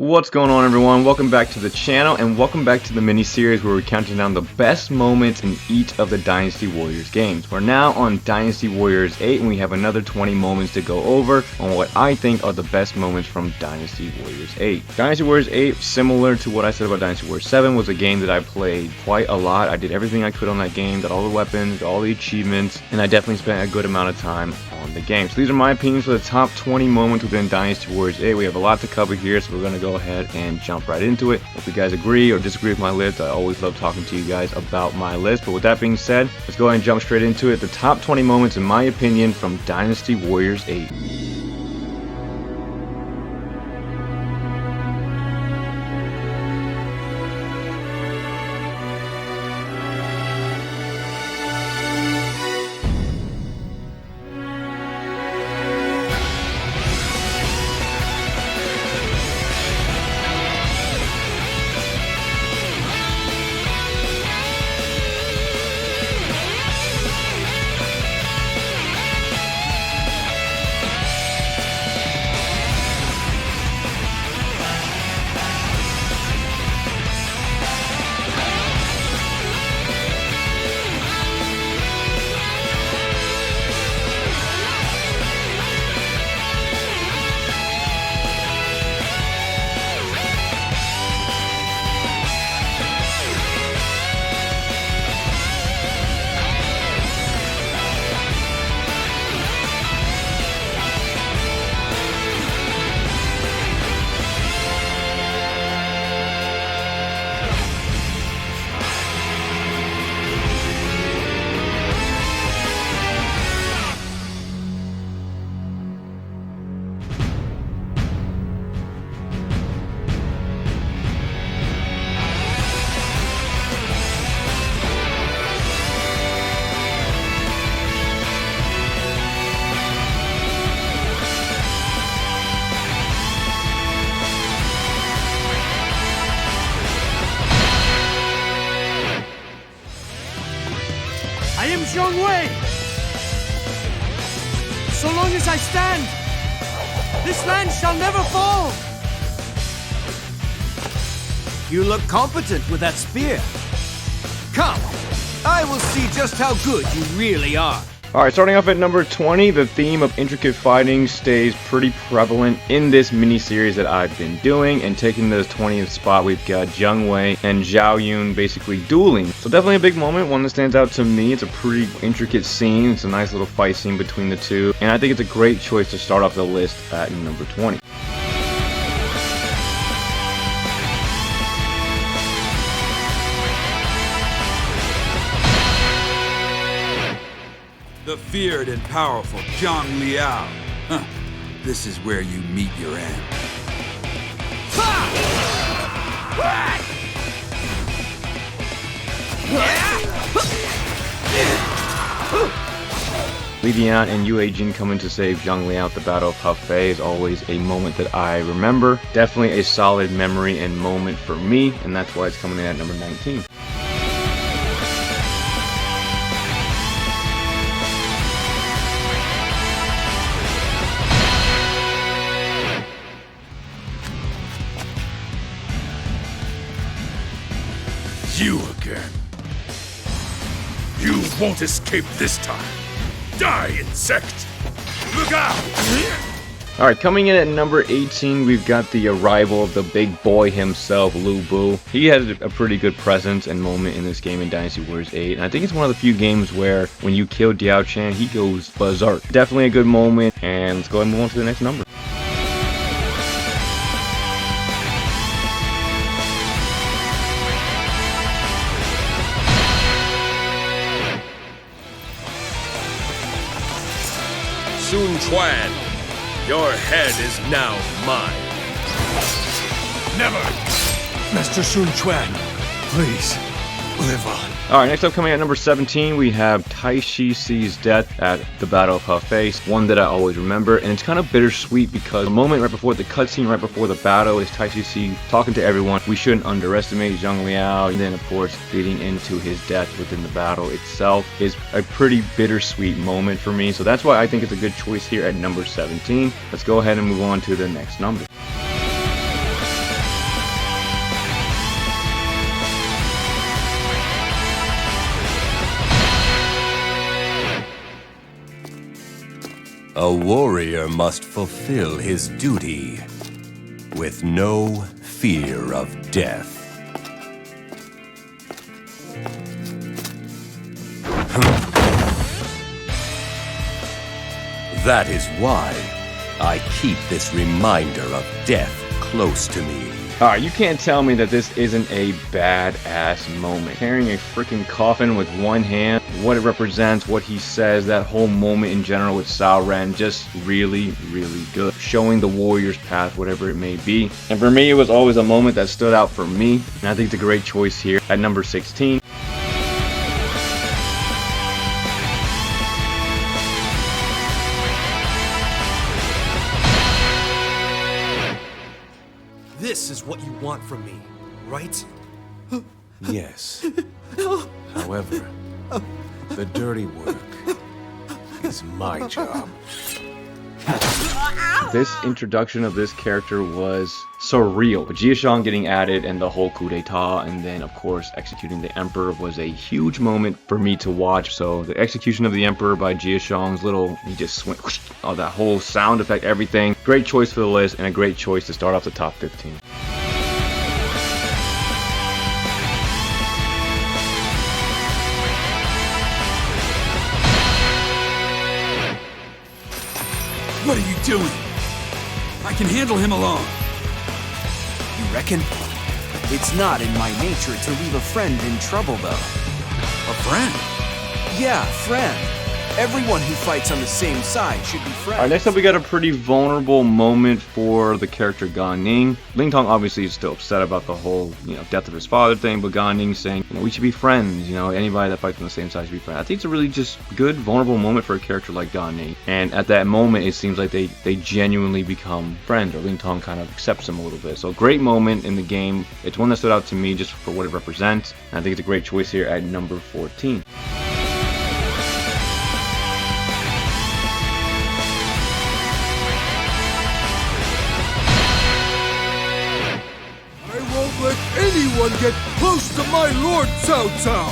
What's going on, everyone? Welcome back to the channel and welcome back to the mini-series where we're counting down the best moments in each of the Dynasty Warriors games. We're now on Dynasty Warriors 8 and we have another 20 moments to go over on what I think are the best moments from Dynasty Warriors 8. Dynasty Warriors 8, similar to what I said about Dynasty Warriors 7, was a game that I played quite a lot. I did everything I could on that game, got all the weapons, got all the achievements, and I definitely spent a good amount of time on the game. So these are my opinions for the top 20 moments within Dynasty Warriors 8. We have a lot to cover here, so we're going to go ahead and jump right into it. If you guys agree or disagree with my list, I always love talking to you guys about my list. But with that being said, let's go ahead and jump straight into it. The top 20 moments, in my opinion, from Dynasty Warriors 8. I am Zhang Wei. So long as I stand, this land shall never fall. You look competent with that spear. Come, I will see just how good you really are. Alright, starting off at number 20, the theme of intricate fighting stays pretty prevalent in this mini-series that I've been doing, and taking the 20th spot, we've got Zhang Wei and Zhao Yun basically dueling. So definitely a big moment, one that stands out to me. It's a pretty intricate scene, it's a nice little fight scene between the two, and I think it's a great choice to start off the list at number 20. The feared and powerful Zhang Liao. Huh. This is where you meet your end. Li Dian and Yue Jin coming to save Zhang Liao at the Battle of Hefei is always a moment that I remember. Definitely a solid memory and moment for me, and that's why it's coming in at number 19. You again. You won't escape this time. Die, insect! Look out! Alright, coming in at number 18, we've got the arrival of the big boy himself, Lu Bu. He had a pretty good presence and moment in this game in Dynasty Warriors 8, and I think it's one of the few games where when you kill Diao Chan, he goes berserk. Definitely a good moment, and let's go ahead and move on to the next number. Sun Quan, your head is now mine. Never! Master Sun Quan, please, live on. Alright, next up, coming at number 17, we have Taishi Ci's death at the Battle of Hefei. One that I always remember, and it's kind of bittersweet because the moment right before the cutscene, right before the battle, is Taishi Ci talking to everyone. We shouldn't underestimate Zhang Liao, and then of course leading into his death within the battle itself is a pretty bittersweet moment for me. So that's why I think it's a good choice here at number 17. Let's go ahead and move on to the next number. A warrior must fulfill his duty with no fear of death. That is why I keep this reminder of death close to me. Alright, you can't tell me that this isn't a badass moment. Carrying a freaking coffin with one hand, what it represents, what he says, that whole moment in general with Sao Ren, just really, really good. Showing the warrior's path, whatever it may be. And for me, it was always a moment that stood out for me. And I think it's a great choice here at number 16. This is what you want from me, right? Yes. However, the dirty work is my job. This introduction of this character was surreal. But Jia Shang getting added and the whole coup d'etat, and then of course executing the Emperor was a huge moment for me to watch. So the execution of the Emperor by Jia Shang's he just went, oh, that whole sound effect, everything. Great choice for the list and a great choice to start off the top 15. What are you doing? I can handle him alone. You reckon? It's not in my nature to leave a friend in trouble, though. A friend? Yeah, friend. Everyone who fights on the same side should be friends. Alright, next up we got a pretty vulnerable moment for the character Gan Ning. Ling Tong obviously is still upset about the whole, death of his father thing, but Gan Ning saying, we should be friends, anybody that fights on the same side should be friends. I think it's a really just good, vulnerable moment for a character like Gan Ning. And at that moment, it seems like they genuinely become friends, or Ling Tong kind of accepts him a little bit. So great moment in the game. It's one that stood out to me just for what it represents. And I think it's a great choice here at number 14. Let anyone get close to my Lord Cao Cao!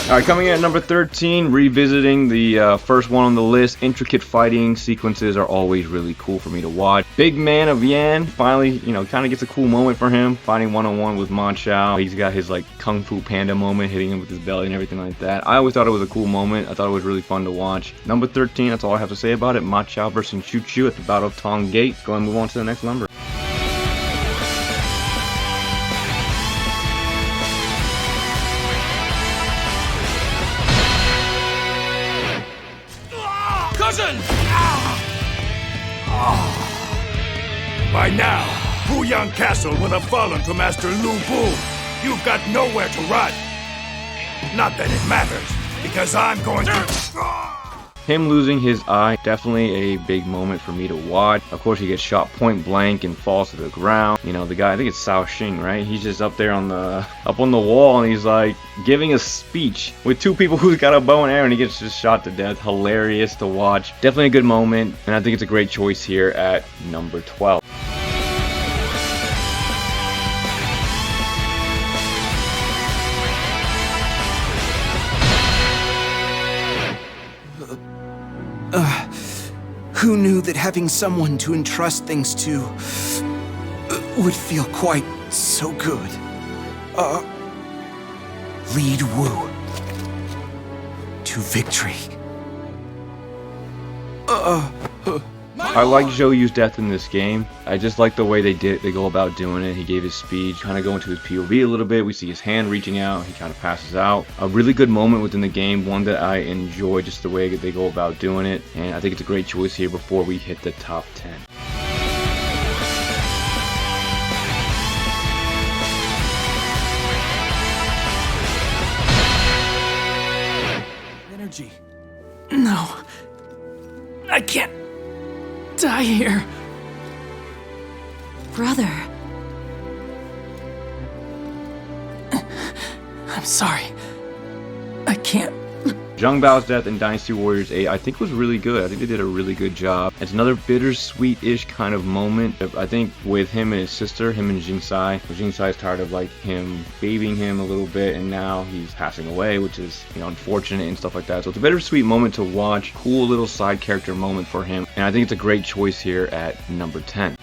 Alright, coming in at number 13, revisiting the first one on the list. Intricate fighting sequences are always really cool for me to watch. Big man of Yan finally, kind of gets a cool moment for him, fighting one-on-one with Ma Chao. He's got his Kung Fu Panda moment, hitting him with his belly and everything like that. I always thought it was a cool moment. I thought it was really fun to watch. Number 13, that's all I have to say about it. Ma Chao versus Chu Chu at the Battle of Tong Gate. Let's go and move on to the next number. Cousin! By now, Puyang Castle would have fallen to Master Lu Bu. You've got nowhere to run. Not that it matters, because I'm going to... Him losing his eye, definitely a big moment for me to watch. Of course, he gets shot point blank and falls to the ground. The guy, I think it's Cao Xing, right? He's just up there on the wall, and he's giving a speech with two people who's got a bow and arrow, and he gets just shot to death. Hilarious to watch. Definitely a good moment, and I think it's a great choice here at number 12. Who knew that having someone to entrust things to would feel quite so good? Lead Wu to victory. I like Zhou Yu's death in this game. I just like the way they go about doing it. He gave his speech, kind of go into his POV a little bit. We see his hand reaching out. He kind of passes out. A really good moment within the game, one that I enjoy just the way they go about doing it. And I think it's a great choice here before we hit the top 10. Energy. No. I can't die here. Brother. I'm sorry. I can't Zhang Bao's death in Dynasty Warriors 8 I think was really good. I think they did a really good job. It's another bittersweet-ish kind of moment. I think with him and his sister, him and Jing Sai. Jing Sai is tired of like him babying him a little bit, and now he's passing away, which is, you know, unfortunate and stuff like that. So it's a bittersweet moment to watch. Cool little side character moment for him, and I think it's a great choice here at number 10.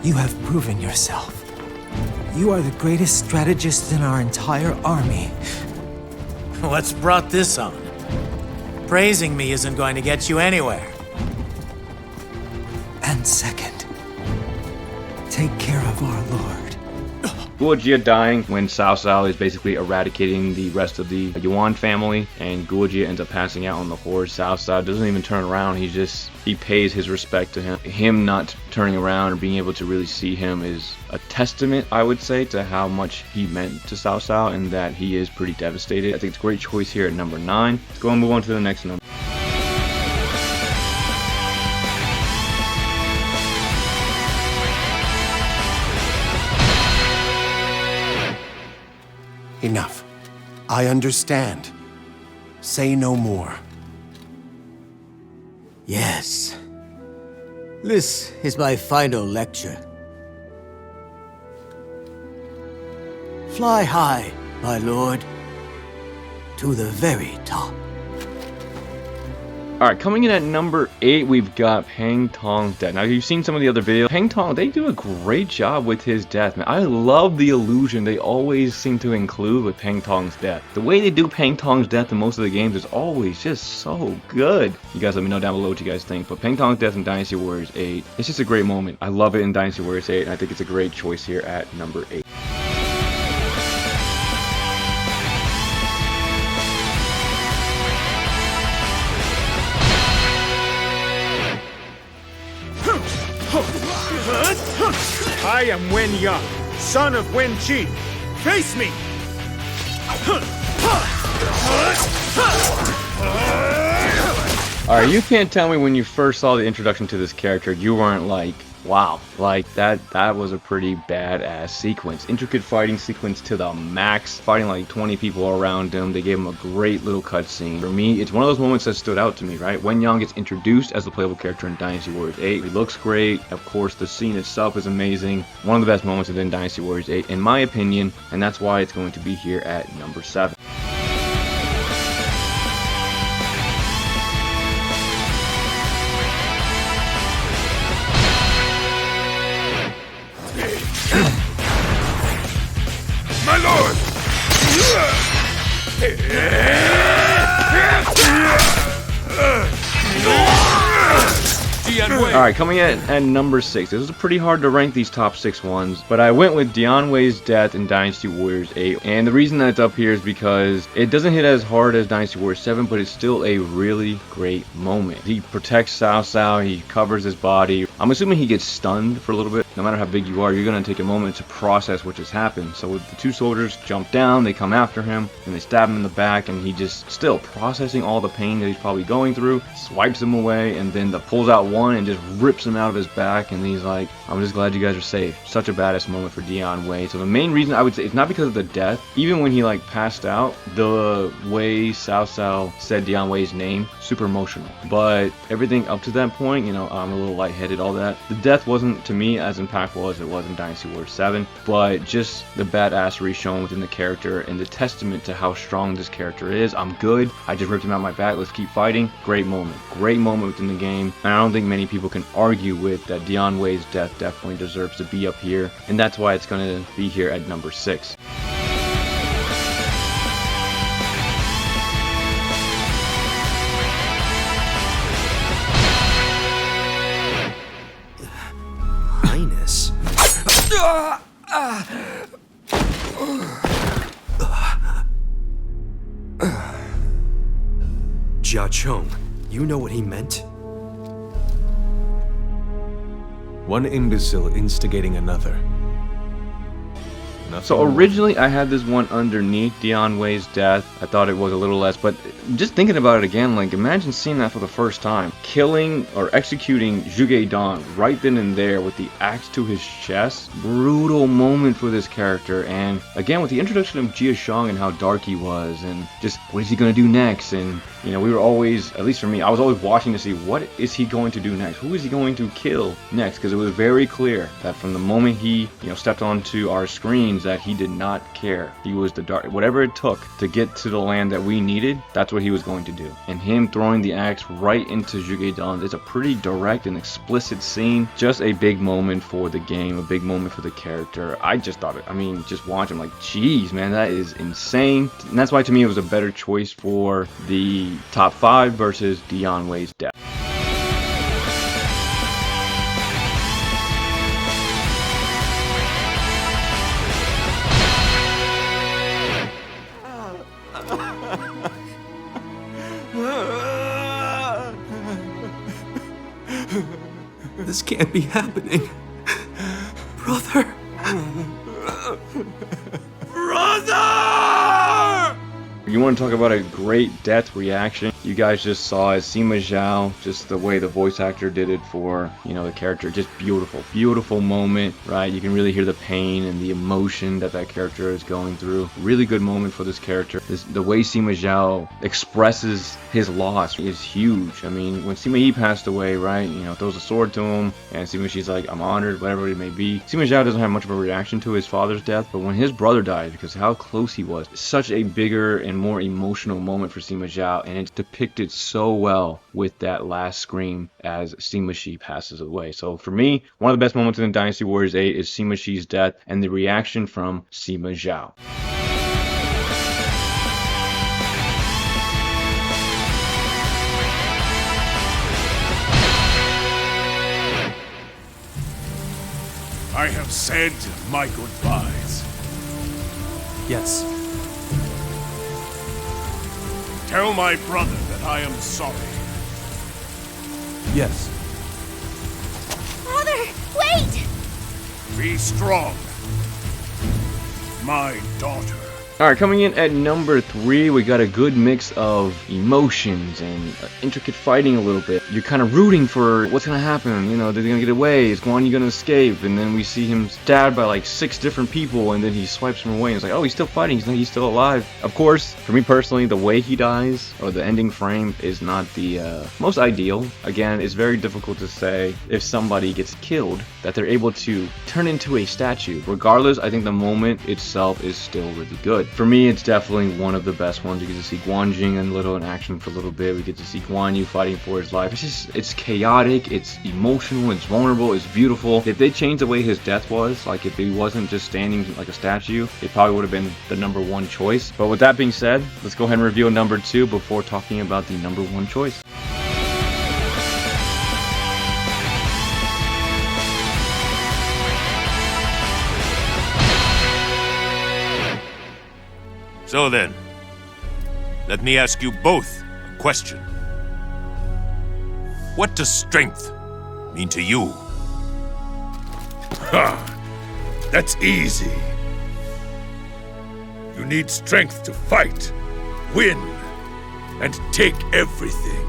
You have proven yourself. You are the greatest strategist in our entire army. What's brought this on? Praising me isn't going to get you anywhere. And second, take care of our lord. Guo Jia dying when Cao Cao is basically eradicating the rest of the Yuan family, and Guo Jia ends up passing out on the horse. Cao Cao doesn't even turn around. He pays his respect to him. Him not turning around or being able to really see him is a testament, I would say, to how much he meant to Cao Cao, and that he is pretty devastated. I think it's a great choice here at number 9. Let's go and move on to the next number. Enough. I understand. Say no more. Yes. This is my final lecture. Fly high, my lord, to the very top. Alright, coming in at number 8, we've got Pang Tong's death. Now, you've seen some of the other videos. Pang Tong, they do a great job with his death, man. I love the illusion they always seem to include with Pang Tong's death. The way they do Pang Tong's death in most of the games is always just so good. You guys let me know down below what you guys think. But Pang Tong's death in Dynasty Warriors 8, it's just a great moment. I love it in Dynasty Warriors 8, and I think it's a great choice here at number 8. I am Wen Yang, son of Wen Qi. Face me! Alright, you can't tell me when you first saw the introduction to this character, you weren't like, wow, like that was a pretty badass sequence. Intricate fighting sequence to the max, fighting like 20 people around him. They gave him a great little cutscene. For me, it's one of those moments that stood out to me, right? Wen Yang gets introduced as the playable character in Dynasty Warriors 8. He looks great. Of course, the scene itself is amazing. One of the best moments within Dynasty Warriors 8, in my opinion, and that's why it's going to be here at number 7. My lord! Alright, coming in at number 6. This is pretty hard to rank these top 6 ones, but I went with Dian Wei's death in Dynasty Warriors 8. And the reason that it's up here is because it doesn't hit as hard as Dynasty Warriors 7, but it's still a really great moment. He protects Cao Cao, he covers his body. I'm assuming he gets stunned for a little bit. No matter how big you are, you're going to take a moment to process what just happened. So with the two soldiers jump down, they come after him, and they stab him in the back, and he just still processing all the pain that he's probably going through, swipes him away, and then pulls out one and just rips him out of his back, and he's like, I'm just glad you guys are safe. Such a badass moment for Dian Wei. So the main reason I would say it's not because of the death. Even when he like passed out, the way Cao Cao said Dian Wei's name, super emotional. But everything up to that point, you know, I'm a little lightheaded, all that. The death wasn't to me as impactful as it was in Dynasty Warriors 7, but just the badassery shown within the character and the testament to how strong this character is. I'm good. I just ripped him out my back. Let's keep fighting. Great moment. Great moment within the game. And I don't think many people can argue with that Dian Wei's death definitely deserves to be up here, and that's why it's going to be here at number 6. Highness. Jia Chong, you know what he meant? One imbecile instigating another. So originally I had this one underneath Dion Wei's death. I thought it was a little less, but just thinking about it again, like imagine seeing that for the first time. Killing or executing Zhuge Dan right then and there with the axe to his chest. Brutal moment for this character. And again, with the introduction of Jia Shang and how dark he was, and just what is he going to do next? And you know, we were always, at least for me, I was always watching to see what is he going to do next? Who is he going to kill next? Because it was very clear that from the moment he, stepped onto our screens that he did not care. He was the dark, whatever it took to get to the land that we needed, that's what he was going to do. And him throwing the axe right into Zhuge Dan is a pretty direct and explicit scene. Just a big moment for the game, a big moment for the character. I just thought it, just watch him like, geez, man, that is insane. And that's why to me it was a better choice for the top 5 versus Dion Wei's death. This can't be happening. Brother! Brother! You want to talk about a great death reaction? You guys just saw it. Sima Zhao, just the way the voice actor did it for, the character. Just beautiful, beautiful moment, right? You can really hear the pain and the emotion that character is going through. Really good moment for this character. The way Sima Zhao expresses his loss is huge. When Sima Yi passed away, right? Throws a sword to him, and Sima Shi's like, I'm honored, whatever it may be. Sima Zhao doesn't have much of a reaction to his father's death, but when his brother died, because how close he was, such a bigger and more emotional moment for Sima Zhao, and it's depicted so well with that last scream as Sima Shi passes away. So for me, one of the best moments in Dynasty Warriors 8 is Sima Shi's death and the reaction from Sima Zhao. I have said my goodbyes. Yes. Tell my brother that I am sorry. Yes. Father, wait! Be strong. My daughter. Alright, coming in at number 3, we got a good mix of emotions and intricate fighting a little bit. You're kind of rooting for what's going to happen. They're going to get away. Is Guan Yu going to escape? And then we see him stabbed by like 6 different people, and then he swipes him away. And it's like, oh, he's still fighting. He's still alive. Of course, for me personally, the way he dies, or the ending frame, is not the most ideal. Again, it's very difficult to say if somebody gets killed that they're able to turn into a statue. Regardless, I think the moment itself is still really good. For me, it's definitely one of the best ones. You get to see Guan Jing in action for a little bit. We get to see Guan Yu fighting for his life. It's chaotic, it's emotional, it's vulnerable, it's beautiful. If they changed the way his death was, like if he wasn't just standing like a statue, it probably would have been the number 1 choice. But with that being said, let's go ahead and reveal number 2 before talking about the number 1 choice. So then, let me ask you both a question. What does strength mean to you? Ha! That's easy. You need strength to fight, win, and take everything.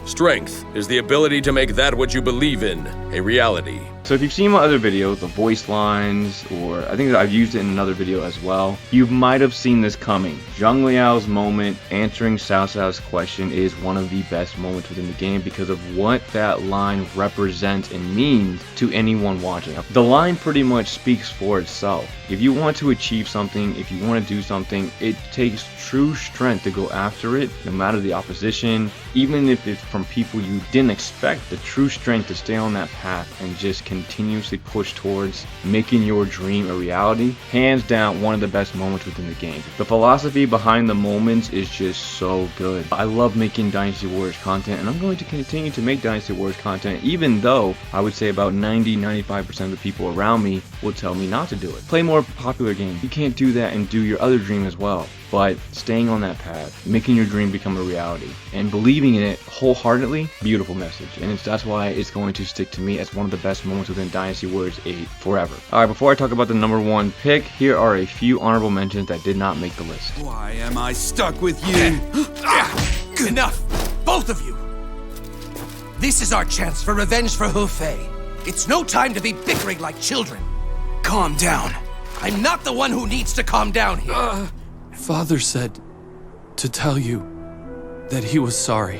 Strength is the ability to make that what you believe in a reality. So if you've seen my other videos, the voice lines, or I think that I've used it in another video as well, you might have seen this coming. Zhang Liao's moment answering Cao Cao's question is one of the best moments within the game because of what that line represents and means to anyone watching. The line pretty much speaks for itself. If you want to achieve something, if you want to do something, it takes true strength to go after it, no matter the opposition, even if it's from people you didn't expect. The true strength to stay on that path and just continuously push towards making your dream a reality. Hands down, one of the best moments within the game. The philosophy behind the moments is just so good. I love making Dynasty Warriors content, and I'm going to continue to make Dynasty Warriors content, even though I would say about 90-95% of the people around me will tell me not to do it. Play more popular games. You can't do that and do your other dream as well. But staying on that path, making your dream become a reality, and believing in it wholeheartedly, beautiful message. And that's why it's going to stick to me as one of the best moments within Dynasty Warriors 8 forever. Alright, before I talk about the number 1 pick, here are a few honorable mentions that did not make the list. Why am I stuck with you? Enough! Both of you! This is our chance for revenge for Hefei. It's no time to be bickering like children. Calm down. I'm not the one who needs to calm down here. Father said to tell you that he was sorry.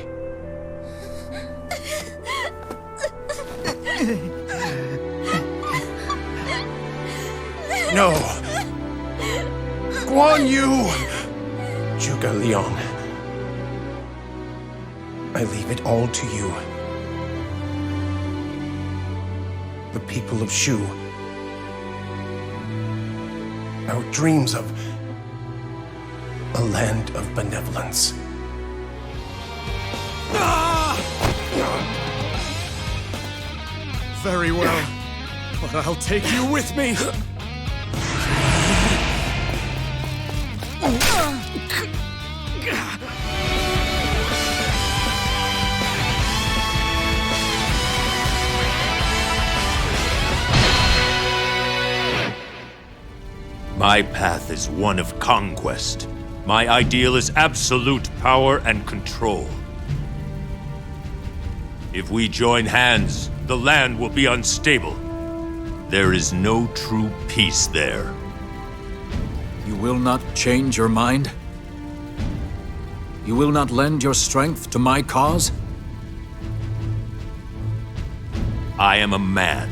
No! Guan Yu! Zhuge Liang. I leave it all to you. The people of Shu. Our dreams of a land of benevolence. Very well, but I'll take you with me. My path is one of conquest. My ideal is absolute power and control. If we join hands, the land will be unstable. There is no true peace there. You will not change your mind? You will not lend your strength to my cause? I am a man.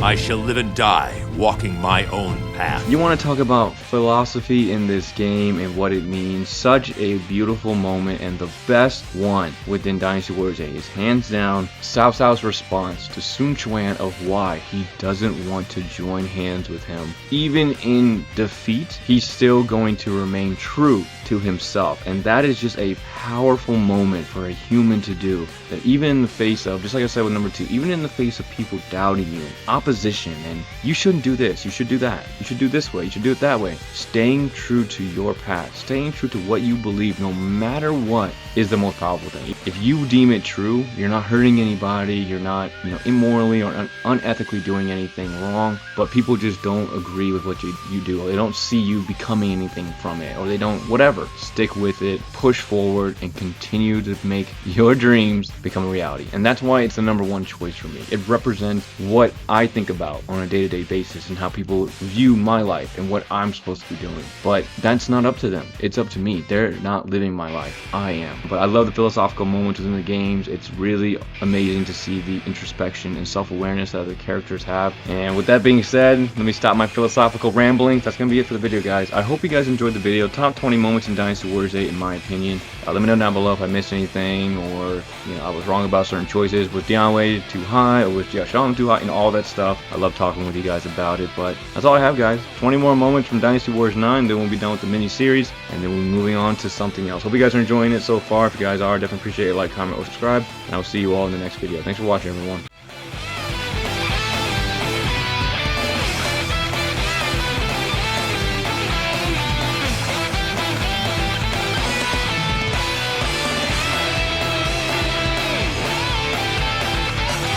I shall live and die walking my own path. You want to talk about philosophy in this game and what it means? Such a beautiful moment, and the best one within Dynasty Warriors 8 is hands down Cao Cao's response to Sun Quan of why he doesn't want to join hands with him. Even in defeat, he's still going to remain true to himself, and that is just a powerful moment for a human to do. That even in the face of, just like I said with number 2, even in the face of people doubting you, opposition, and you shouldn't do this, you should do that, you should do this way, you should do it that way, staying true to your path, staying true to what you believe no matter what is the most powerful thing. If you deem it true, you're not hurting anybody, you're not, immorally or unethically doing anything wrong, but people just don't agree with what you do, or they don't see you becoming anything from it, or they don't, whatever. Stick with it, push forward, and continue to make your dreams become a reality. And that's why it's the number 1 choice for me. It represents what I think about on a day-to-day basis and how people view my life and what I'm supposed to be doing. But that's not up to them. It's up to me. They're not living my life. I am. But I love the philosophical moments within the games. It's really amazing to see the introspection and self-awareness that the characters have. And with that being said, let me stop my philosophical ramblings. That's going to be it for the video, guys. I hope you guys enjoyed the video. Top 20 moments in Dynasty Warriors 8 in my opinion. Let me know down below if I missed anything, or I was wrong about certain choices. Was Dianwei too high, or was Jiashang too high, all that stuff. I love talking with you guys about it, but that's all I have, guys. 20 more moments from Dynasty Warriors 9, then we'll be done with the mini-series, and then we'll be moving on to something else. Hope you guys are enjoying it so far. If you guys are, definitely appreciate it. Like, comment, or subscribe, and I will see you all in the next video. Thanks for watching, everyone.